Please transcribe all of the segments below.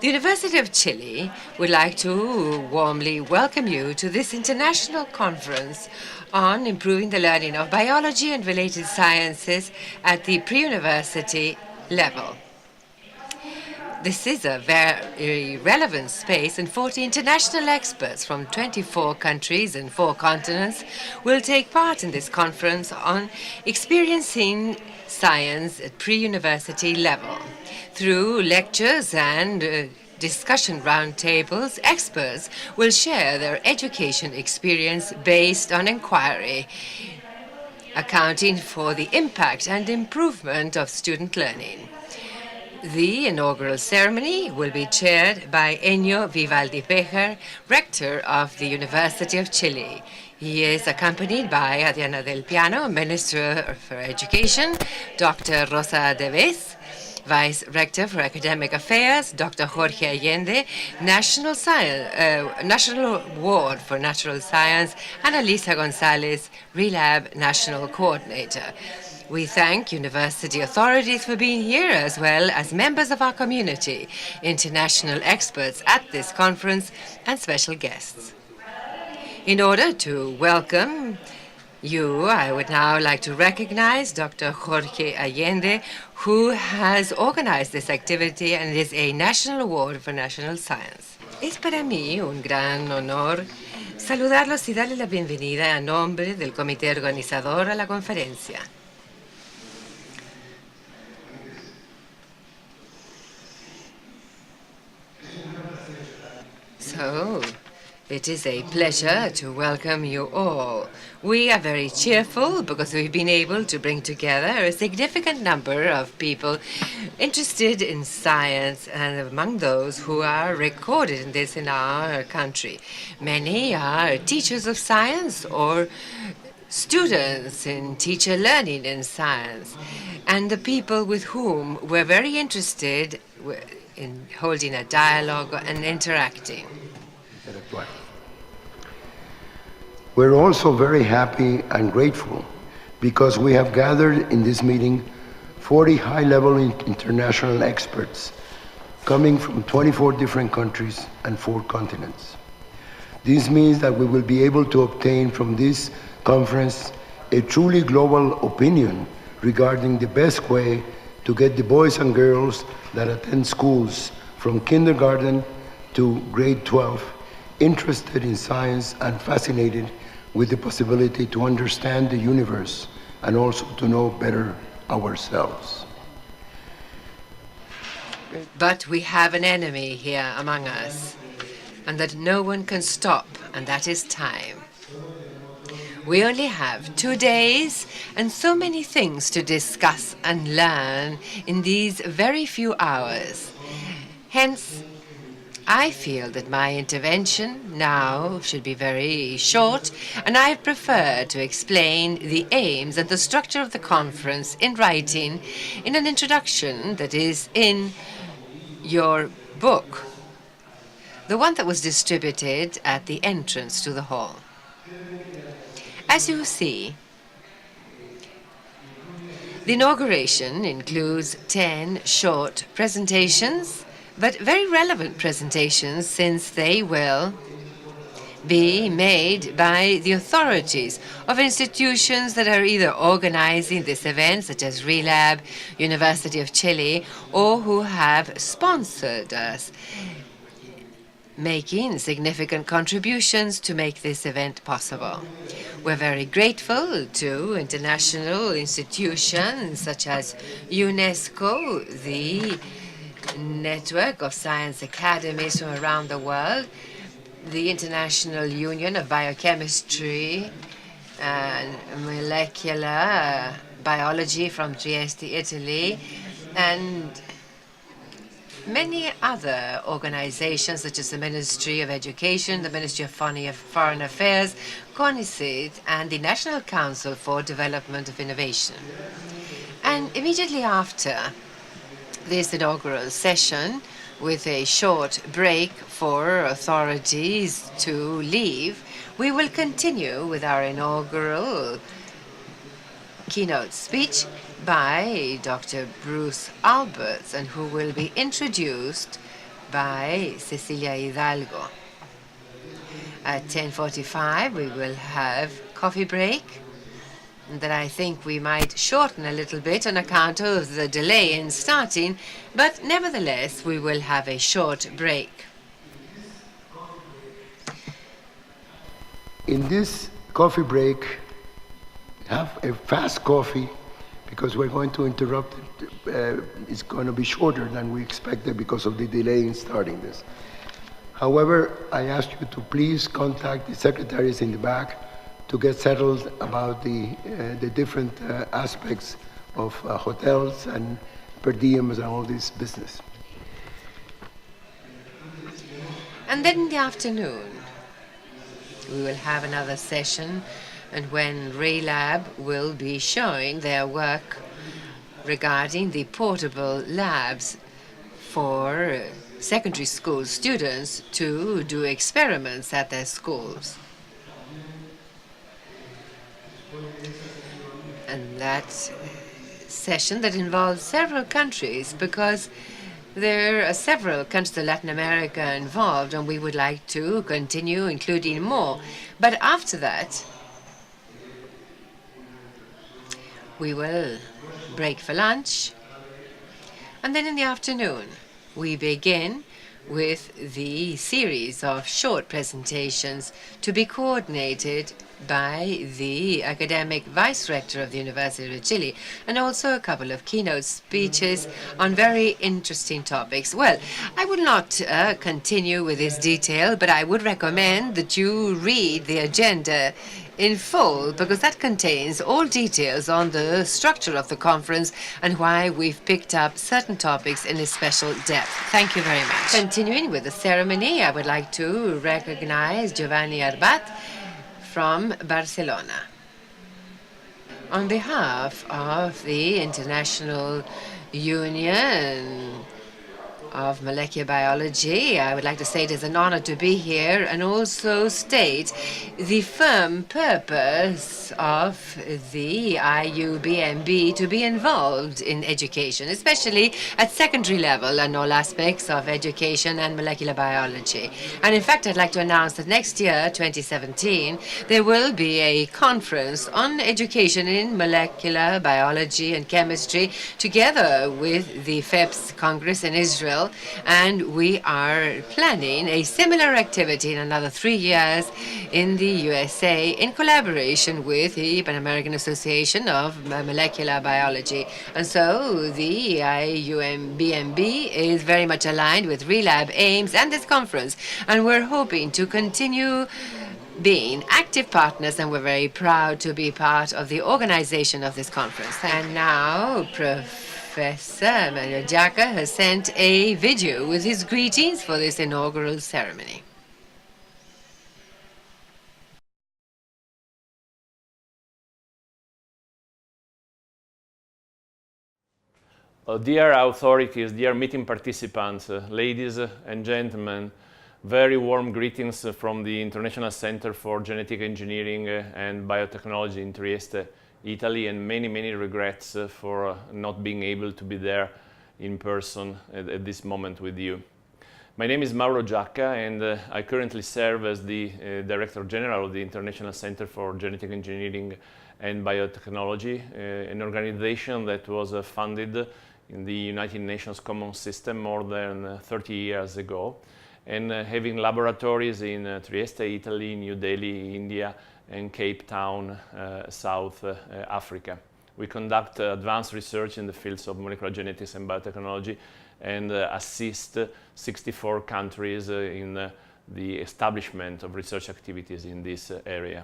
The University of Chile would like to warmly welcome you to this international conference on improving the learning of biology and related sciences at the pre-university level. This is a very relevant space, and 40 international experts from 24 countries and 4 continents will take part in this conference on experiencing science at pre-university level. Through lectures and discussion roundtables, experts will share their education experience based on inquiry, accounting for the impact and improvement of student learning. The inaugural ceremony will be chaired by Enio Vivaldi Pejer, Rector of the University of Chile. He is accompanied by Adriana del Piano, Minister for Education, Dr. Rosa Deves, Vice Rector for Academic Affairs, Dr. Jorge Allende, National Award for Natural Science, and Alisa Gonzalez, Relab National Coordinator. We thank university authorities for being here, as well as members of our community, international experts at this conference, and special guests. In order to welcome you, I would now like to recognize Dr. Jorge Allende, who has organized this activity and is a National Award for National Science. Es para mí un gran honor saludarlos y darles la bienvenida a nombre del comité organizador a la conferencia. So, it is a pleasure to welcome you all. We are very cheerful because we've been able to bring together a significant number of people interested in science, and among those who are recorded in this in our country. Many are teachers of science or students in teacher learning in science, and the people with whom we're very interested in holding a dialogue and interacting. We're also very happy and grateful because we have gathered in this meeting 40 high-level international experts coming from 24 different countries and 4 continents. This means that we will be able to obtain from this conference a truly global opinion regarding the best way to get the boys and girls that attend schools from kindergarten to grade 12 interested in science and fascinated with the possibility to understand the universe and also to know better ourselves. But we have an enemy here among us, and that no one can stop, and that is time. We only have 2 days and so many things to discuss and learn in these very few hours. Hence, I feel that my intervention now should be very short, and I prefer to explain the aims and the structure of the conference in writing in an introduction that is in your book, the one that was distributed at the entrance to the hall. As you see, the inauguration includes 10 short presentations, but very relevant presentations, since they will be made by the authorities of institutions that are either organizing this event, such as Relab, University of Chile, or who have sponsored us, making significant contributions to make this event possible. We're very grateful to international institutions such as UNESCO, the network of science academies from around the world, the International Union of Biochemistry and Molecular Biology from Trieste, Italy, and many other organizations such as the Ministry of Education, the Ministry of Foreign Affairs, CONICET, and the National Council for Development of Innovation. And immediately after this inaugural session, with a short break for authorities to leave, we will continue with our inaugural keynote speech by Dr. Bruce Alberts, and who will be introduced by Cecilia Hidalgo. At 10:45, we will have coffee break that I think we might shorten a little bit on account of the delay in starting, but nevertheless, we will have a short break. In this coffee break, have a fast coffee because we're going to interrupt it. It's going to be shorter than we expected because of the delay in starting this. However, I ask you to please contact the secretaries in the back to get settled about the different aspects of hotels and per diems and all this business. And then in the afternoon, we will have another session, and when RayLab will be showing their work regarding the portable labs for secondary school students to do experiments at their schools. And that session that involves several countries, because there are several countries in Latin America involved, and we would like to continue including more. But after that, we will break for lunch, and then in the afternoon, we begin with the series of short presentations to be coordinated by the academic vice rector of the University of Chile, and also a couple of keynote speeches on very interesting topics. Well, I will not continue with this detail, but I would recommend that you read the agenda in full, because that contains all details on the structure of the conference and why we've picked up certain topics in a special depth. Thank you very much. Continuing with the ceremony, I would like to recognize Giovanni Arbat from Barcelona. On behalf of the International Union of Molecular Biology, I would like to say it is an honor to be here and also state the firm purpose of the IUBMB to be involved in education, especially at secondary level and all aspects of education and molecular biology. And in fact, I'd like to announce that next year, 2017, there will be a conference on education in molecular biology and chemistry together with the FEPS Congress in Israel. And we are planning a similar activity in another 3 years in the USA in collaboration with the Pan American Association of Molecular Biology. And so the IUBMB is very much aligned with RayLab aims and this conference. And we're hoping to continue being active partners, and we're very proud to be part of the organization of this conference. And now, Professor Mario Giacca has sent a video with his greetings for this inaugural ceremony. Dear authorities, dear meeting participants, ladies and gentlemen, very warm greetings from the International Center for Genetic Engineering and Biotechnology in Trieste, Italy, and many regrets for not being able to be there in person at this moment with you. My name is Mauro Giacca, and I currently serve as the Director General of the International Center for Genetic Engineering and Biotechnology, an organization that was founded in the United Nations Common System more than 30 years ago, and having laboratories in Trieste, Italy, New Delhi, India, and Cape Town, South Africa. We conduct advanced research in the fields of molecular genetics and biotechnology, and assist 64 countries in the establishment of research activities in this area.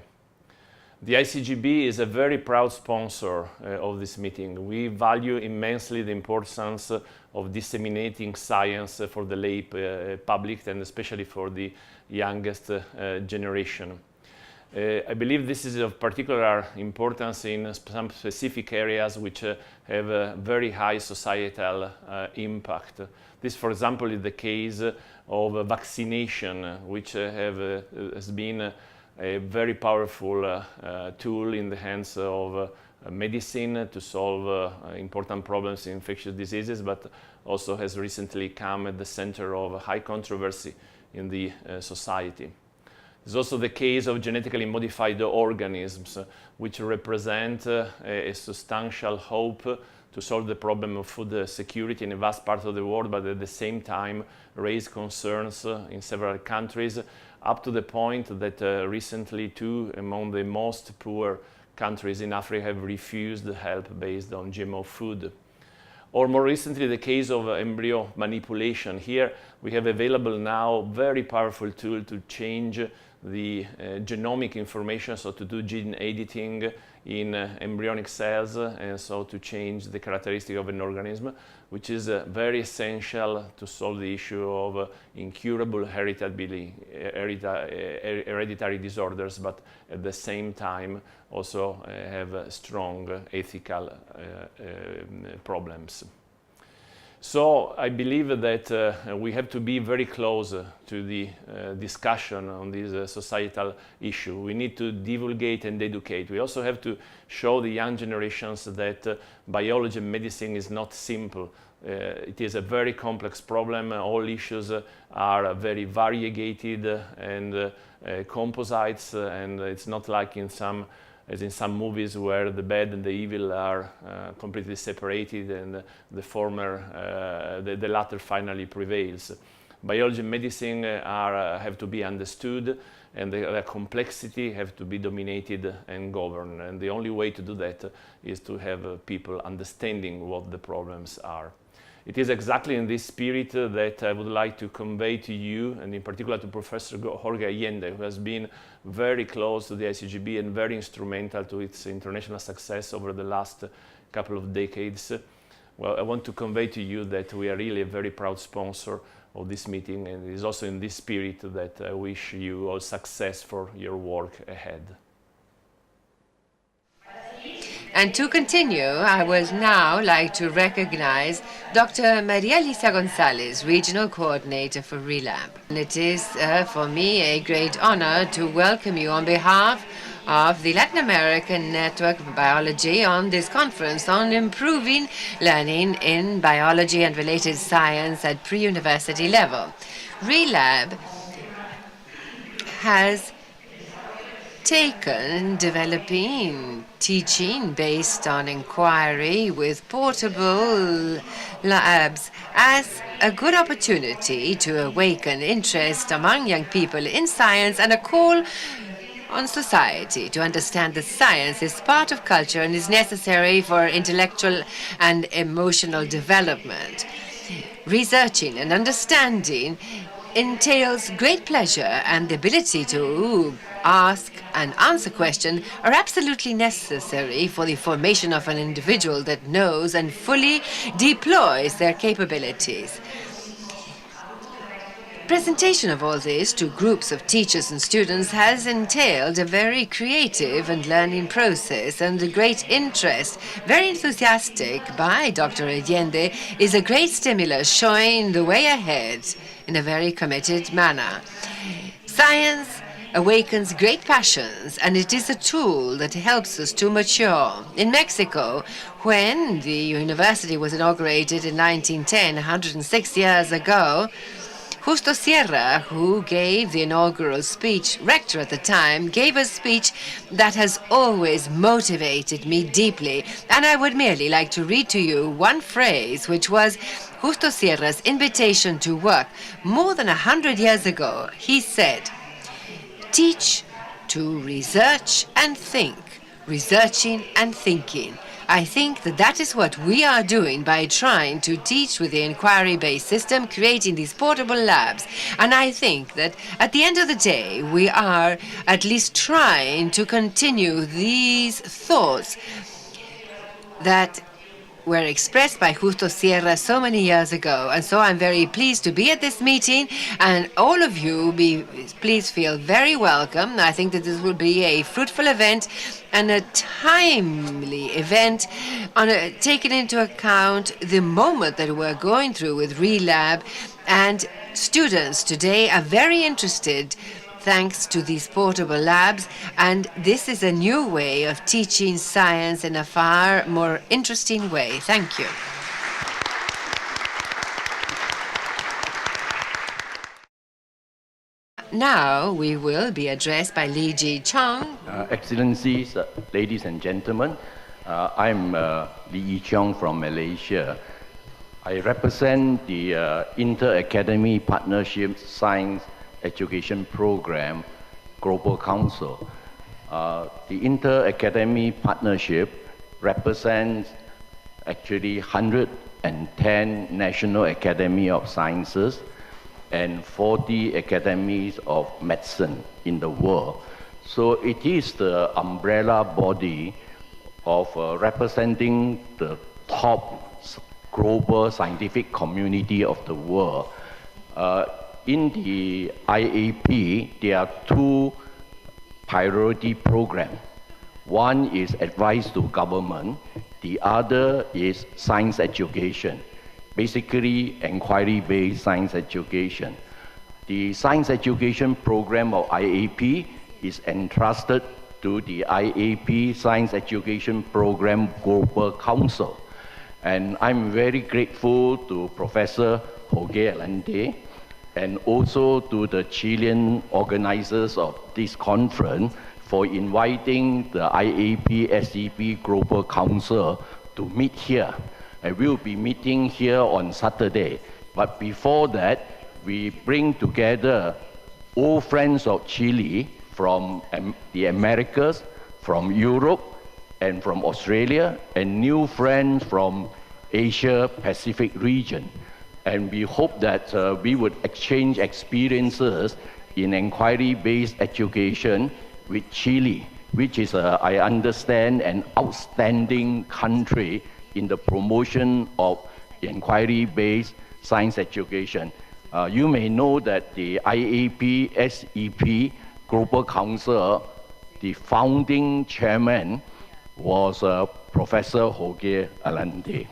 The ICGB is a very proud sponsor of this meeting. We value immensely the importance of disseminating science for the lay public, and especially for the youngest generation. I believe this is of particular importance in some specific areas which have a very high societal impact. This, for example, is the case of vaccination, which has been a very powerful tool in the hands of medicine to solve important problems in infectious diseases, but also has recently come at the center of high controversy in the society. It's also the case of genetically modified organisms, which represent a substantial hope to solve the problem of food security in a vast part of the world, but at the same time raise concerns in several countries, up to the point that recently two among the most poor countries in Africa have refused help based on GMO food. Or more recently, the case of embryo manipulation. Here we have available now very powerful tool to change the genomic information, so to do gene editing in embryonic cells, and so to change the characteristic of an organism, which is very essential to solve the issue of incurable hereditary disorders, but at the same time also have strong ethical problems. So I believe that we have to be very close to the discussion on this societal issue. We need to divulgate and educate. We also have to show the young generations that biology and medicine is not simple. It is a very complex problem. All issues are very variegated and composites, and it's not like as in some movies where the bad and the evil are completely separated and the latter finally prevails. Biology and medicine have to be understood, and their complexity have to be dominated and governed. And the only way to do that is to have people understanding what the problems are. It is exactly in this spirit that I would like to convey to you, and in particular to Professor Jorge Allende, who has been very close to the ICGB and very instrumental to its international success over the last couple of decades. Well, I want to convey to you that we are really a very proud sponsor of this meeting, and it is also in this spirit that I wish you all success for your work ahead. And to continue, I would now like to recognize Dr. Maria Alicia Gonzalez, Regional Coordinator for RELAB. And it is for me a great honor to welcome you on behalf of the Latin American Network of Biology on this conference on improving learning in biology and related science at pre-university level. RELAB has taken developing teaching based on inquiry with portable labs as a good opportunity to awaken interest among young people in science and a call on society to understand that science is part of culture and is necessary for intellectual and emotional development. Researching and understanding entails great pleasure, and the ability to ask and answer questions are absolutely necessary for the formation of an individual that knows and fully deploys their capabilities. Presentation of all this to groups of teachers and students has entailed a very creative and learning process, and a great interest, very enthusiastic by Dr. Allende, is a great stimulus showing the way ahead in a very committed manner. Science awakens great passions, and it is a tool that helps us to mature. In Mexico, when the university was inaugurated in 1910, 106 years ago, Justo Sierra, who gave the inaugural speech, rector at the time, gave a speech that has always motivated me deeply. And I would merely like to read to you one phrase, which was Justo Sierra's invitation to work more than 100 years ago. He said, "Teach to research and think, researching and thinking." I think that that is what we are doing by trying to teach with the inquiry-based system, creating these portable labs. And I think that at the end of the day, we are at least trying to continue these thoughts that were expressed by Justo Sierra so many years ago. And so I'm very pleased to be at this meeting, and all of you please feel very welcome. I think that this will be a fruitful event and a timely event, taking into account the moment that we're going through with RELAB. And students today are very interested thanks to these portable labs, and this is a new way of teaching science in a far more interesting way. Thank you. Now we will be addressed by Li Ji Chong. Excellencies, ladies and gentlemen, I'm Li Yi Cheong from Malaysia. I represent the Inter-Academy Partnership Science Education Program Global Council. The Inter-Academy Partnership represents actually 110 National Academy of Sciences and 40 academies of medicine in the world. So it is the umbrella body of representing the top global scientific community of the world. In the IAP, there are two priority programs. One is advice to government, the other is science education. Basically, inquiry-based science education. The science education program of IAP is entrusted to the IAP Science Education Program Global Council. And I'm very grateful to Professor Jorge Allende and also to the Chilean organizers of this conference for inviting the IAP SEP Global Council to meet here. And we'll be meeting here on Saturday. But before that, we bring together old friends of Chile from the Americas, from Europe, and from Australia, and new friends from Asia Pacific region. And we hope that we would exchange experiences in inquiry-based education with Chile, which is, I understand, an outstanding country in the promotion of inquiry-based science education. You may know that the IAP SEP Global Council, the founding chairman was Professor Jorge Allende.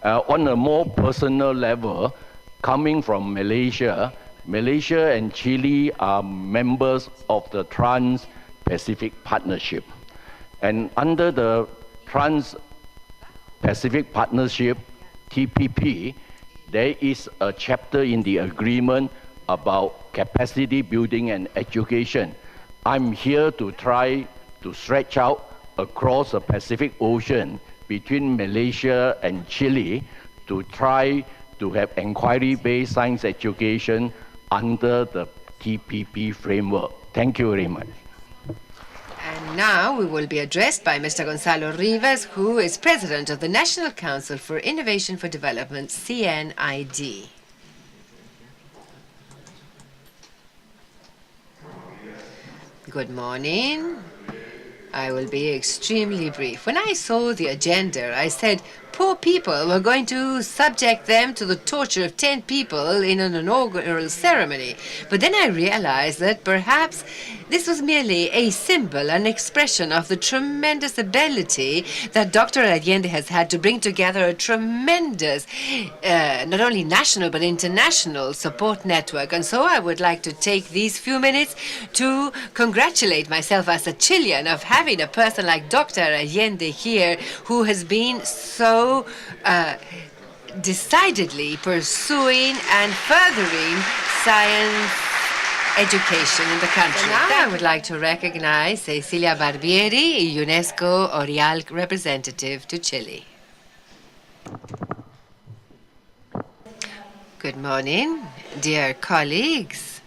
On a more personal level, coming from Malaysia, Malaysia and Chile are members of the Trans-Pacific Partnership. And under the Trans-Pacific Partnership, TPP, there is a chapter in the agreement about capacity building and education. I'm here to try to stretch out across the Pacific Ocean between Malaysia and Chile to try to have inquiry-based science education under the TPP framework. Thank you very much. And now we will be addressed by Mr. Gonzalo Rivas, who is President of the National Council for Innovation for Development, CNID. Good morning. I will be extremely brief. When I saw the agenda, I said, poor people, we're going to subject them to the torture of 10 people in an inaugural ceremony. But then I realized that perhaps this was merely a symbol, an expression of the tremendous ability that Dr. Allende has had to bring together a tremendous, not only national but international support network. And so I would like to take these few minutes to congratulate myself as a Chilean of having a person like Dr. Allende here who has been so decidedly pursuing and furthering science education in the country. So now I would like to recognize Cecilia Barbieri, UNESCO ORIAL representative to Chile. Good morning, dear colleagues.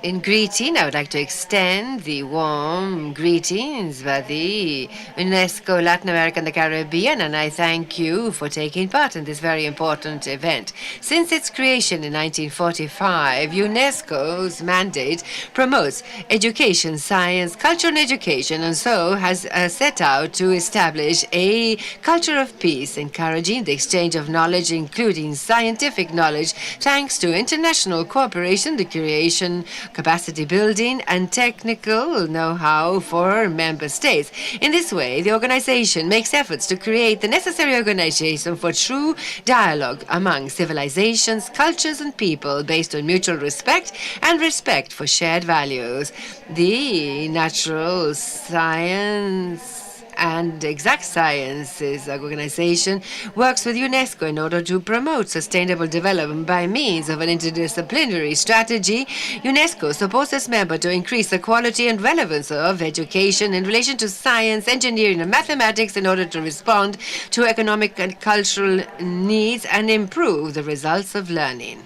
In greeting, I would like to extend the warm greetings by the UNESCO Latin America and the Caribbean, and I thank you for taking part in this very important event. Since its creation in 1945, UNESCO's mandate promotes education, science, culture, and education, and so has set out to establish a culture of peace, encouraging the exchange of knowledge, including scientific knowledge, thanks to international cooperation, the creation capacity building, and technical know-how for member states. In this way, the organization makes efforts to create the necessary organization for true dialogue among civilizations, cultures, and people based on mutual respect and respect for shared values. The natural science and exact sciences organization works with UNESCO in order to promote sustainable development by means of an interdisciplinary strategy. UNESCO supports its member to increase the quality and relevance of education in relation to science, engineering, and mathematics in order to respond to economic and cultural needs and improve the results of learning.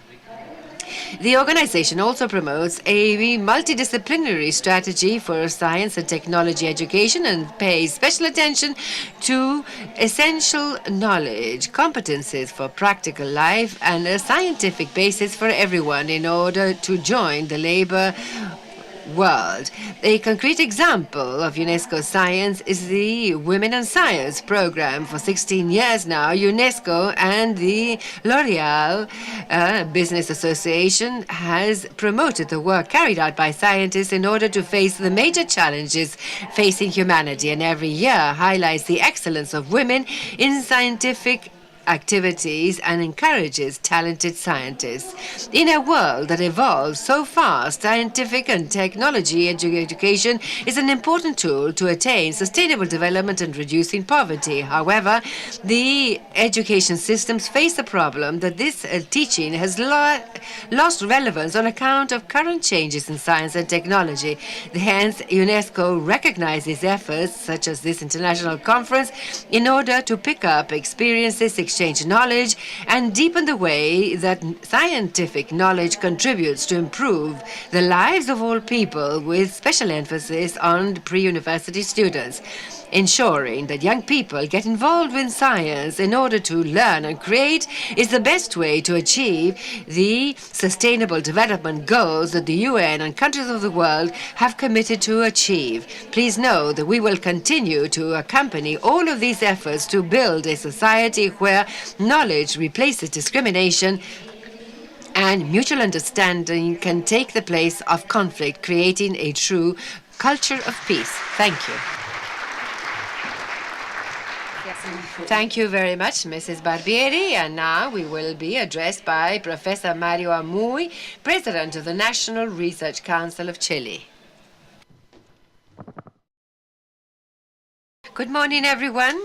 The organization also promotes a multidisciplinary strategy for science and technology education and pays special attention to essential knowledge, competencies for practical life, and a scientific basis for everyone in order to join the labor world. A concrete example of UNESCO science is the Women and Science program. For 16 years now, UNESCO and the L'Oreal Business Association has promoted the work carried out by scientists in order to face the major challenges facing humanity, and every year highlights the excellence of women in scientific activities and encourages talented scientists. In a world that evolves so fast, scientific and technology education is an important tool to attain sustainable development and reducing poverty. However, the education systems face the problem that this teaching has lost relevance on account of current changes in science and technology. Hence, UNESCO recognizes efforts such as this international conference in order to pick up experiences, exchange knowledge, and deepen the way that scientific knowledge contributes to improve the lives of all people, with special emphasis on pre-university students. Ensuring that young people get involved in science in order to learn and create is the best way to achieve the sustainable development goals that the UN and countries of the world have committed to achieve. Please know that we will continue to accompany all of these efforts to build a society where knowledge replaces discrimination and mutual understanding can take the place of conflict, creating a true culture of peace. Thank you. Thank you very much, Mrs. Barbieri. And now we will be addressed by Professor Mario Amuy, President of the National Research Council of Chile. Good morning, everyone.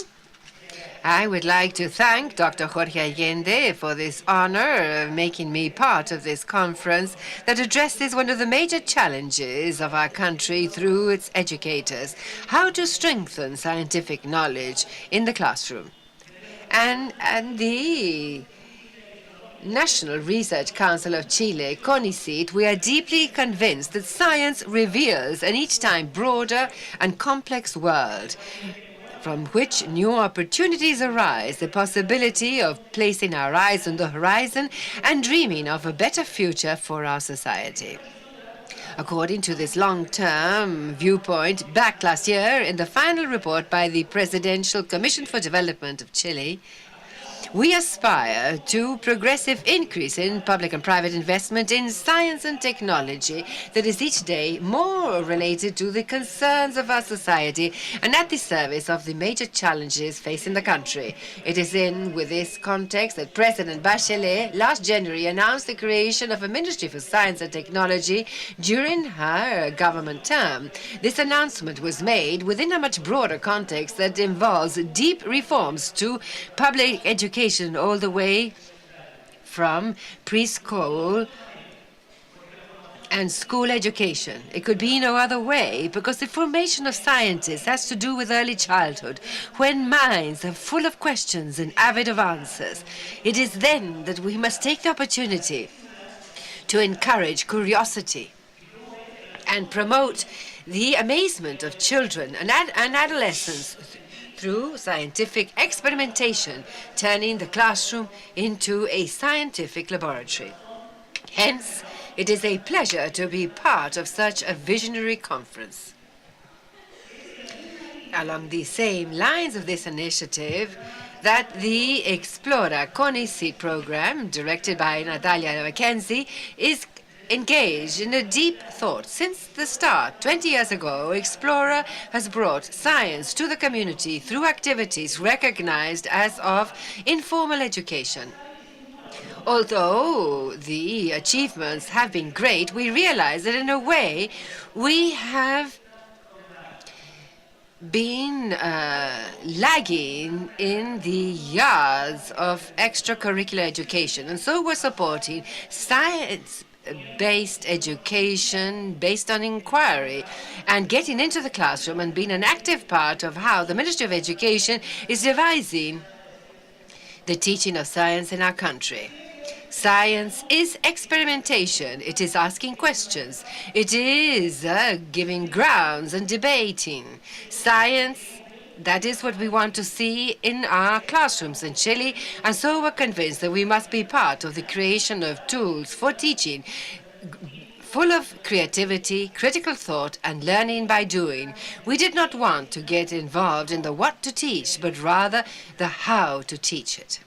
I would like to thank Dr. Jorge Allende for this honor of making me part of this conference that addresses one of the major challenges of our country through its educators: how to strengthen scientific knowledge in the classroom. And the National Research Council of Chile, CONICET, we are deeply convinced that science reveals an each time broader and complex world, from which new opportunities arise, the possibility of placing our eyes on the horizon and dreaming of a better future for our society. According to this long-term viewpoint, back last year, in the final report by the Presidential Commission for Development of Chile, we aspire to progressive increase in public and private investment in science and technology that is each day more related to the concerns of our society and at the service of the major challenges facing the country. It is with this context that President Bachelet last January announced the creation of a Ministry for Science and Technology during her government term. This announcement was made within a much broader context that involves deep reforms to public education all the way from preschool and school education. It could be no other way, because the formation of scientists has to do with early childhood, when minds are full of questions and avid of answers. It is then that we must take the opportunity to encourage curiosity and promote the amazement of children and adolescents through scientific experimentation, turning the classroom into a scientific laboratory. Hence, it is a pleasure to be part of such a visionary conference. Along the same lines of this initiative, that the Explora CONICET program, directed by Natalia Mackenzie, is engaged in a deep thought. Since the start, 20 years ago, Explorer has brought science to the community through activities recognized as of informal education. Although the achievements have been great, we realize that in a way we have been lagging in the yards of extracurricular education. And so we're supporting science-based education based on inquiry and getting into the classroom and being an active part of how the Ministry of Education is devising the teaching of science in our country. Science is experimentation. It is asking questions. It is giving grounds and debating. Science, that is what we want to see in our classrooms in Chile. And so we're convinced that we must be part of the creation of tools for teaching, full of creativity, critical thought, and learning by doing. We did not want to get involved in the what to teach, but rather the how to teach it.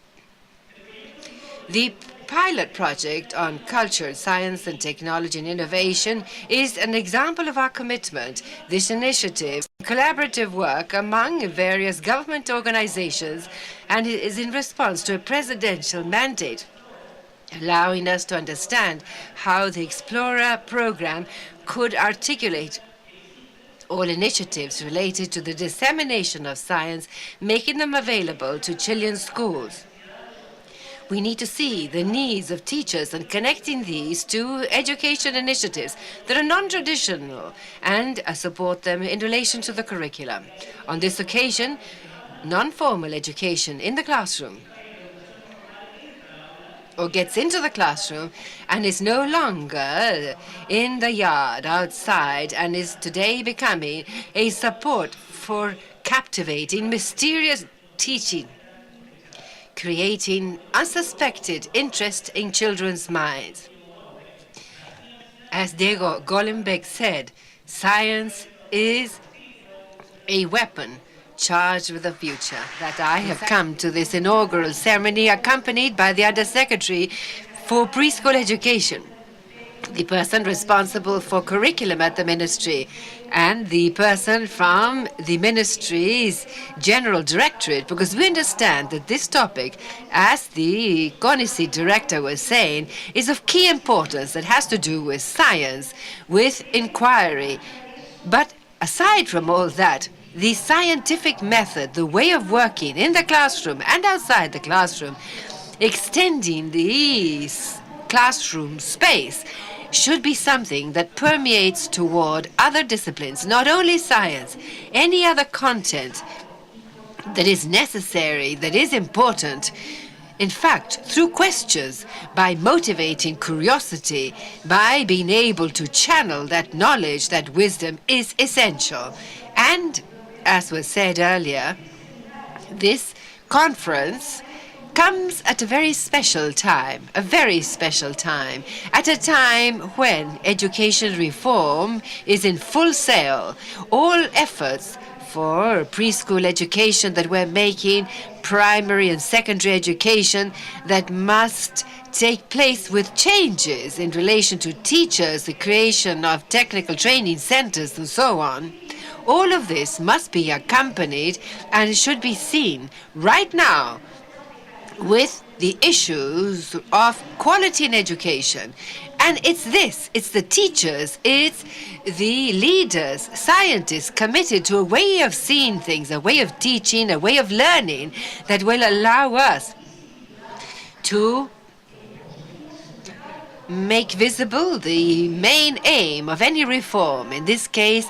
The pilot project on culture, science, and technology and innovation is an example of our commitment. This initiative, collaborative work among various government organizations, and it is in response to a presidential mandate, allowing us to understand how the Explorer program could articulate all initiatives related to the dissemination of science, making them available to Chilean schools. We need to see the needs of teachers and connecting these to education initiatives that are non-traditional and support them in relation to the curriculum. On this occasion, non-formal education in the classroom or gets into the classroom and is no longer in the yard outside and is today becoming a support for captivating, mysterious teaching, creating unsuspected interest in children's minds. As Diego Golembeck said, science is a weapon charged with the future. That I have come to this inaugural ceremony accompanied by the Undersecretary for Preschool Education, the person responsible for curriculum at the ministry, and the person from the ministry's general directorate, because we understand that this topic, as the CONICET director was saying, is of key importance that has to do with science, with inquiry. But aside from all that, the scientific method, the way of working in the classroom and outside the classroom, extending the classroom space, should be something that permeates toward other disciplines, not only science, any other content that is necessary, that is important. In fact, through questions, by motivating curiosity, by being able to channel that knowledge, that wisdom is essential. And, as was said earlier, this conference comes at a very special time, at a time when education reform is in full sail. All efforts for preschool education that we're making, primary and secondary education that must take place with changes in relation to teachers, the creation of technical training centers, and so on. All of this must be accompanied and should be seen right now with the issues of quality in education. And it's the teachers, it's the leaders, scientists committed to a way of seeing things, a way of teaching, a way of learning that will allow us to make visible the main aim of any reform, in this case,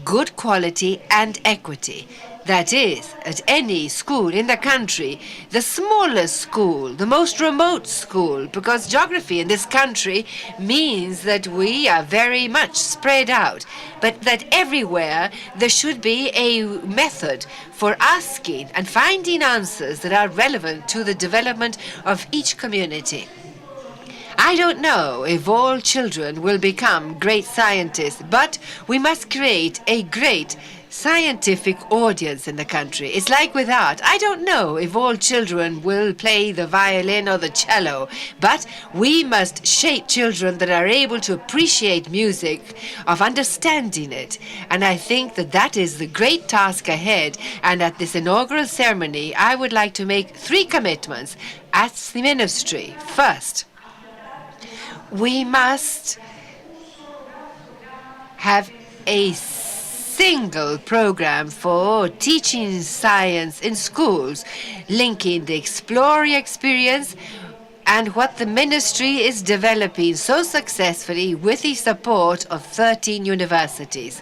good quality and equity. That is, at any school in the country, the smallest school, the most remote school, because geography in this country means that we are very much spread out, but that everywhere there should be a method for asking and finding answers that are relevant to the development of each community. I don't know if all children will become great scientists, but we must create a great scientific audience in the country. It's like with art. I don't know if all children will play the violin or the cello, but we must shape children that are able to appreciate music, of understanding it. And I think that that is the great task ahead. And at this inaugural ceremony, I would like to make 3 commitments as the ministry. First, we must have a single program for teaching science in schools, linking the Explorer experience and what the ministry is developing so successfully with the support of 13 universities.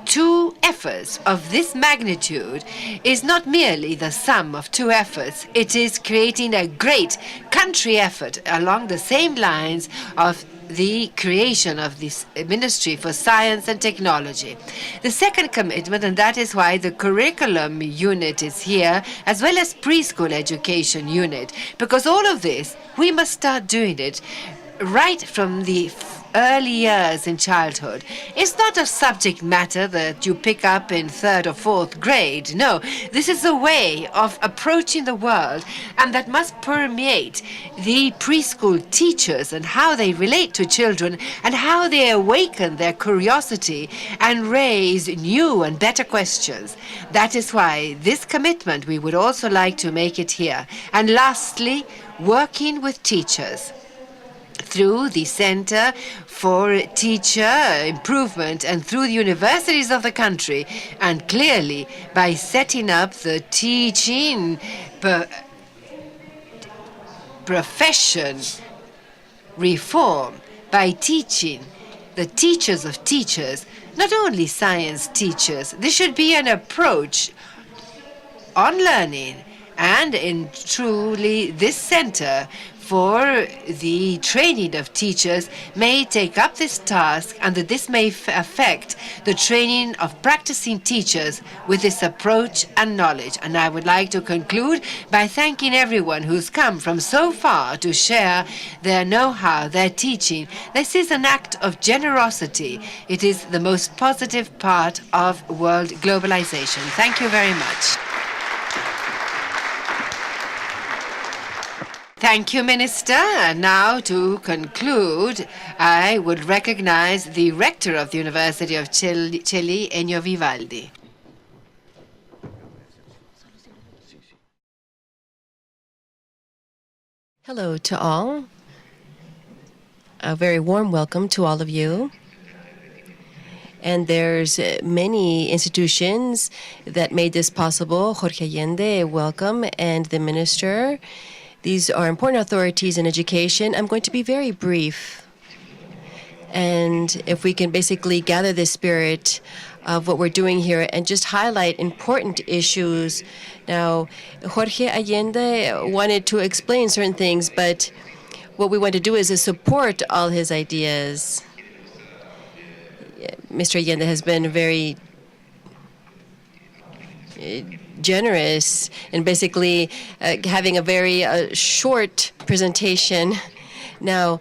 2 efforts of this magnitude is not merely the sum of 2 efforts. It is creating a great country effort along the same lines of the creation of this Ministry for Science and Technology. The second commitment, and that is why the curriculum unit is here, as well as preschool education unit, because all of this, we must start doing it right from the early years in childhood. It's not a subject matter that you pick up in 3rd or 4th grade. No, this is a way of approaching the world, and that must permeate the preschool teachers and how they relate to children and how they awaken their curiosity and raise new and better questions. That is why this commitment, we would also like to make it here. And lastly, working with teachers through the Center for Teacher Improvement and through the universities of the country, and clearly by setting up the teaching profession reform, by teaching the teachers of teachers, not only science teachers. This should be an approach on learning, and in truly this center for the training of teachers may take up this task, and that this may affect the training of practicing teachers with this approach and knowledge. And I would like to conclude by thanking everyone who's come from so far to share their know-how, their teaching. This is an act of generosity. It is the most positive part of world globalization. Thank you very much. Thank you, Minister. And now, to conclude, I would recognize the rector of the University of Chile, Ennio Vivaldi. Hello to all. A very warm welcome to all of you. And there's many institutions that made this possible. Jorge Allende, welcome, and the minister. These are important authorities in education. I'm going to be very brief. And if we can basically gather the spirit of what we're doing here and just highlight important issues. Now, Jorge Allende wanted to explain certain things, but what we want to do is to support all his ideas. Mr. Allende has been very generous in basically having a very short presentation. Now,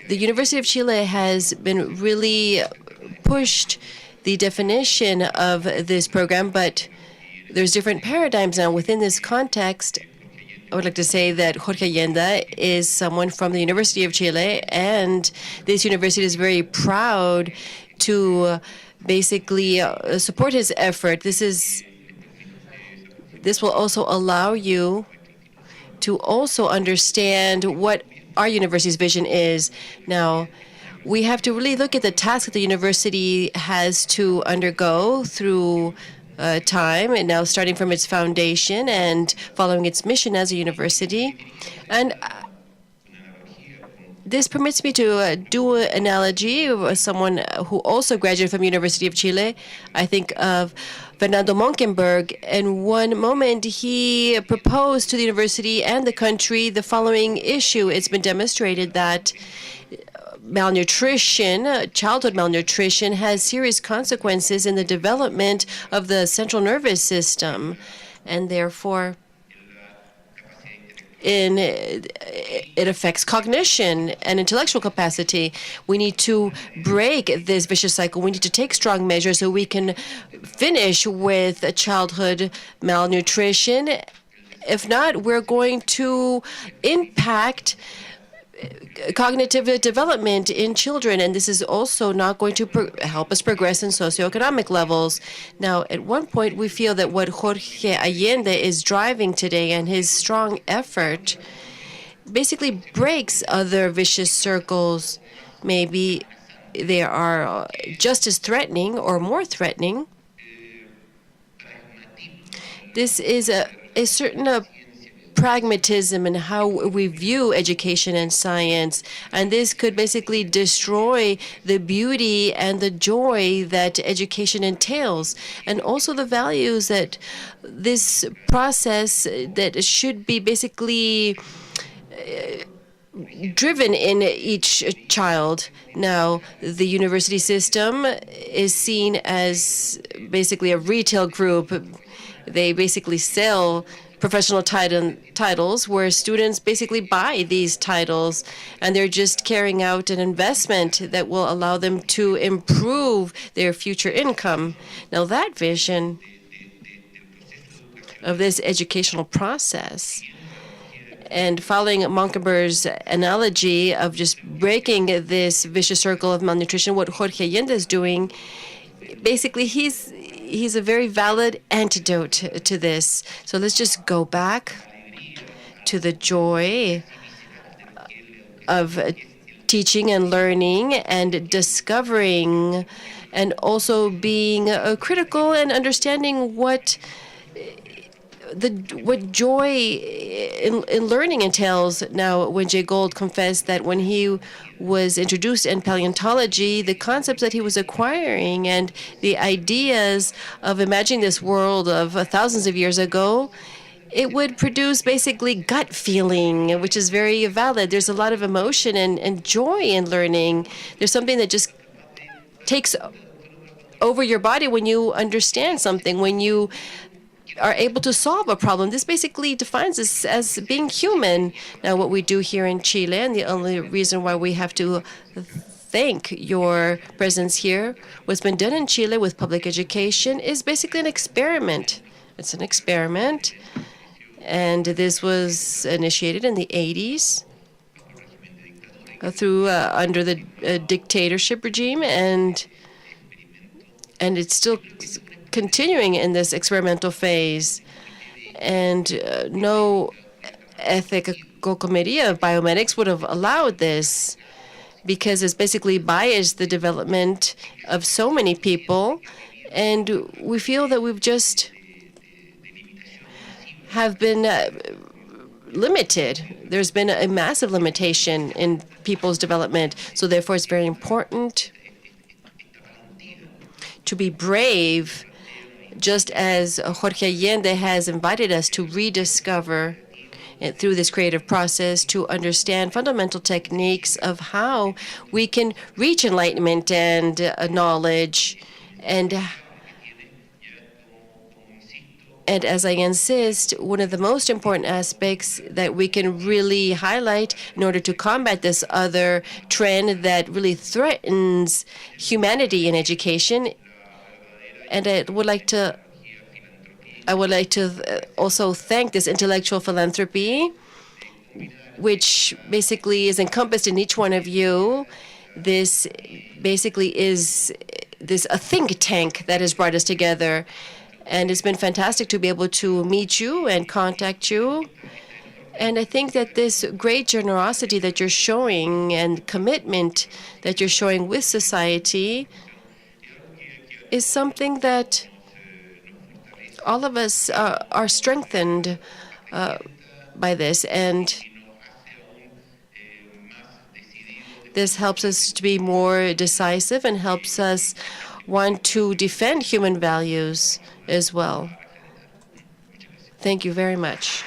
the University of Chile has been really pushed the definition of this program, but there's different paradigms now within this context. I would like to say that Jorge Allende is someone from the University of Chile, and this university is very proud to basically support his effort. This will also allow you to also understand what our university's vision is. Now, we have to really look at the task that the university has to undergo through time, and now starting from its foundation and following its mission as a university. And this permits me to do an analogy of someone who also graduated from the University of Chile. I think of Fernando Monkenberg. In one moment, he proposed to the university and the country the following issue. It's been demonstrated that malnutrition, childhood malnutrition, has serious consequences in the development of the central nervous system, and therefore it affects cognition and intellectual capacity. We need to break this vicious cycle. We need to take strong measures so we can finish with childhood malnutrition. If not, we're going to impact cognitive development in children, and this is also not going to help us progress in socioeconomic levels. Now, at one point, we feel that what Jorge Allende is driving today and his strong effort basically breaks other vicious circles. Maybe they are just as threatening or more threatening. This is a certain pragmatism in how we view education and science, and this could basically destroy the beauty and the joy that education entails, and also the values that this process that should be basically driven in each child. Now, the university system is seen as basically a retail group. They basically sell professional titles where students basically buy these titles, and they're just carrying out an investment that will allow them to improve their future income. Now, that vision of this educational process, and following Monkenberg's analogy of just breaking this vicious circle of malnutrition, what Jorge Allende is doing, basically he's a very valid antidote to this. So let's just go back to the joy of teaching and learning and discovering, and also being critical and understanding what joy in learning entails. Now, when Jay Gould confessed that when he was introduced in paleontology, the concepts that he was acquiring and the ideas of imagining this world of thousands of years ago, it would produce basically gut feeling, which is very valid. There's a lot of emotion and joy in learning. There's something that just takes over your body when you understand something, when you are able to solve a problem. This basically defines us as being human. Now, what we do here in Chile, and the only reason why we have to thank your presence here, what's been done in Chile with public education is basically an experiment. It's an experiment, and this was initiated in the 80s through under the dictatorship regime, and it's still continuing in this experimental phase, and no ethical committee of biomedics would have allowed this, because it's basically biased the development of so many people, and we feel that we've just have been limited. There's been a massive limitation in people's development, so therefore it's very important to be brave, just as Jorge Allende has invited us to rediscover through this creative process, to understand fundamental techniques of how we can reach enlightenment and knowledge. And as I insist, one of the most important aspects that we can really highlight in order to combat this other trend that really threatens humanity in education, and I would like to also thank this intellectual philanthropy, which basically is encompassed in each one of you. This basically is a think tank that has brought us together, and it's been fantastic to be able to meet you and contact you. And I think that this great generosity that you're showing and commitment that you're showing with society is something that all of us are strengthened by this, and this helps us to be more decisive and helps us want to defend human values as well. Thank you very much.